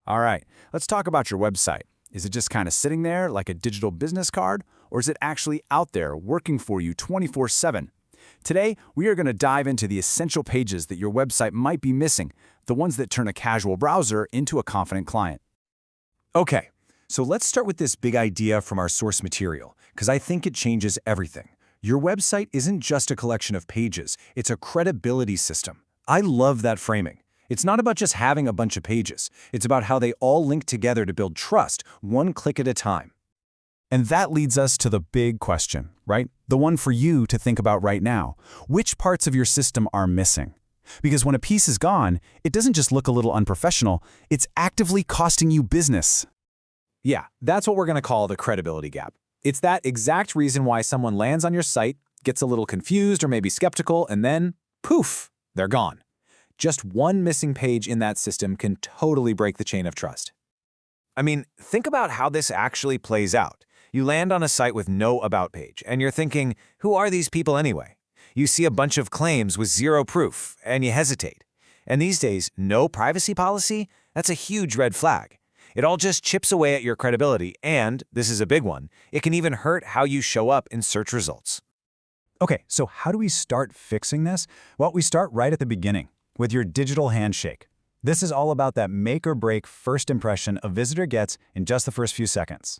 All right, let's talk about your website. Is it just kind of sitting there like a digital business card, or is it actually out there working for you 24/7? Today, we are going to dive into the essential pages that your website might be missing, the ones that turn a casual browser into a confident client. Okay, so let's start with this big idea from our source material, because I think it changes everything. Your website isn't just a collection of pages, it's a credibility system. I love that framing. It's not about just having a bunch of pages. It's about how they all link together to build trust, one click at a time. And that leads us to the big question, right? The one for you to think about right now. Which parts of your system are missing? Because when a piece is gone, it doesn't just look a little unprofessional, it's actively costing you business. Yeah, that's what we're going to call the credibility gap. It's that exact reason why someone lands on your site, gets a little confused or maybe skeptical, and then, poof, they're gone. Just one missing page in that system can totally break the chain of trust. I mean, think about how this actually plays out. You land on a site with no About page, and you're thinking, who are these people anyway? You see a bunch of claims with zero proof, and you hesitate. And these days, no privacy policy? That's a huge red flag. It all just chips away at your credibility, and, this is a big one, it can even hurt how you show up in search results. Okay, so how do we start fixing this? Well, we start right at the beginning, with your digital handshake. This is all about that make or break first impression a visitor gets in just the first few seconds.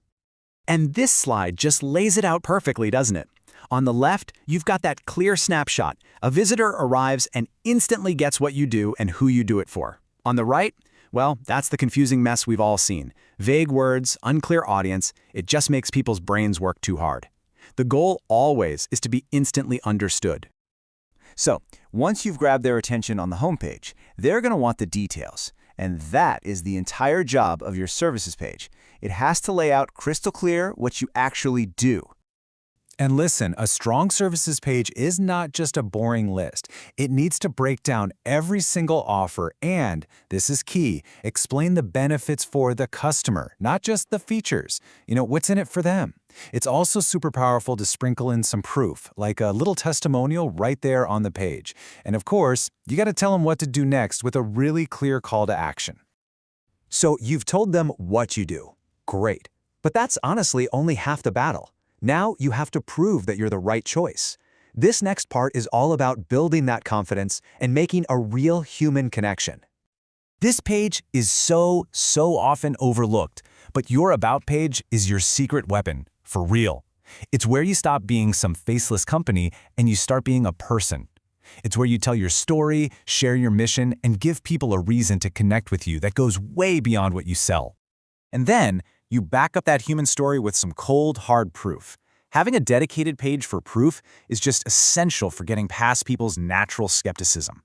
And this slide just lays it out perfectly, doesn't it? On the left, you've got that clear snapshot. A visitor arrives and instantly gets what you do and who you do it for. On the right, well, that's the confusing mess we've all seen. Vague words, unclear audience, it just makes people's brains work too hard. The goal always is to be instantly understood. So, once you've grabbed their attention on the homepage, they're going to want the details. And that is the entire job of your services page. It has to lay out crystal clear what you actually do. And listen, a strong services page is not just a boring list. It needs to break down every single offer and, this is key, explain the benefits for the customer, not just the features. What's in it for them? It's also super powerful to sprinkle in some proof, like a little testimonial right there on the page. And of course, you got to tell them what to do next with a really clear call to action. So you've told them what you do. Great. But that's honestly only half the battle. Now you have to prove that you're the right choice. This next part is all about building that confidence and making a real human connection. This page is so often overlooked, but your About page is your secret weapon, for real. It's where you stop being some faceless company and you start being a person. It's where you tell your story, share your mission, and give people a reason to connect with you that goes way beyond what you sell. And then, you back up that human story with some cold, hard proof. Having a dedicated page for proof is just essential for getting past people's natural skepticism.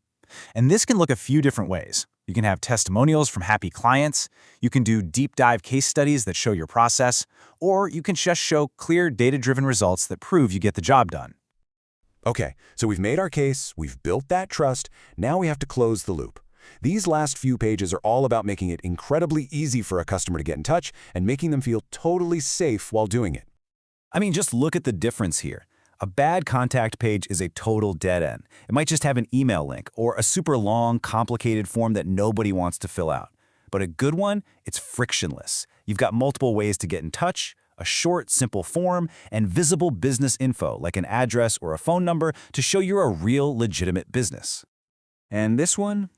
And this can look a few different ways. You can have testimonials from happy clients, you can do deep dive case studies that show your process, or you can just show clear data-driven results that prove you get the job done. Okay, so we've made our case, we've built that trust, now we have to close the loop. These last few pages are all about making it incredibly easy for a customer to get in touch and making them feel totally safe while doing it. I mean, just look at the difference here. A bad contact page is a total dead end. It might just have an email link or a super long, complicated form that nobody wants to fill out. But a good one, it's frictionless. You've got multiple ways to get in touch, a short, simple form, and visible business info like an address or a phone number to show you're a real, legitimate business. And this one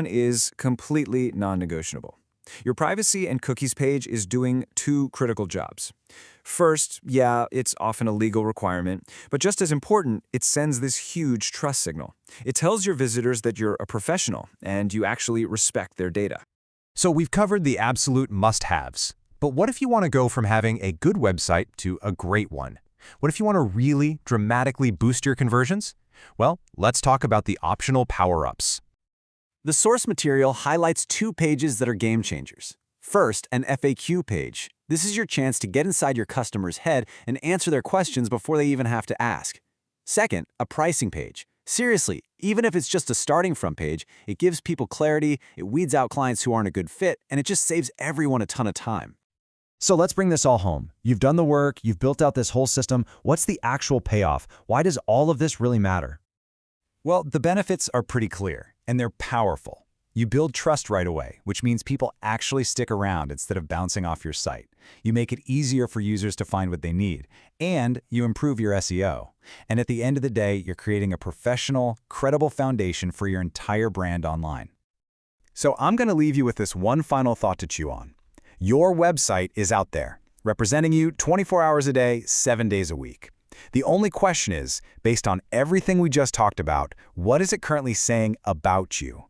is completely non-negotiable. Your privacy and cookies page is doing two critical jobs. First, yeah, it's often a legal requirement, but just as important, it sends this huge trust signal. It tells your visitors that you're a professional and you actually respect their data. So we've covered the absolute must-haves. But what if you want to go from having a good website to a great one? What if you want to really dramatically boost your conversions? Well, let's talk about the optional power-ups. The source material highlights two pages that are game changers. First, an FAQ page. This is your chance to get inside your customer's head and answer their questions before they even have to ask. Second, a pricing page. Seriously, even if it's just a starting from page, it gives people clarity, it weeds out clients who aren't a good fit, and it just saves everyone a ton of time. So let's bring this all home. You've done the work, you've built out this whole system. What's the actual payoff? Why does all of this really matter? Well, the benefits are pretty clear, and they're powerful. You build trust right away, which means people actually stick around instead of bouncing off your site. You make it easier for users to find what they need, and you improve your SEO. And at the end of the day, you're creating a professional, credible foundation for your entire brand online. So I'm going to leave you with this one final thought to chew on. Your website is out there, representing you 24 hours a day, 7 days a week. The only question is, based on everything we just talked about, what is it currently saying about you?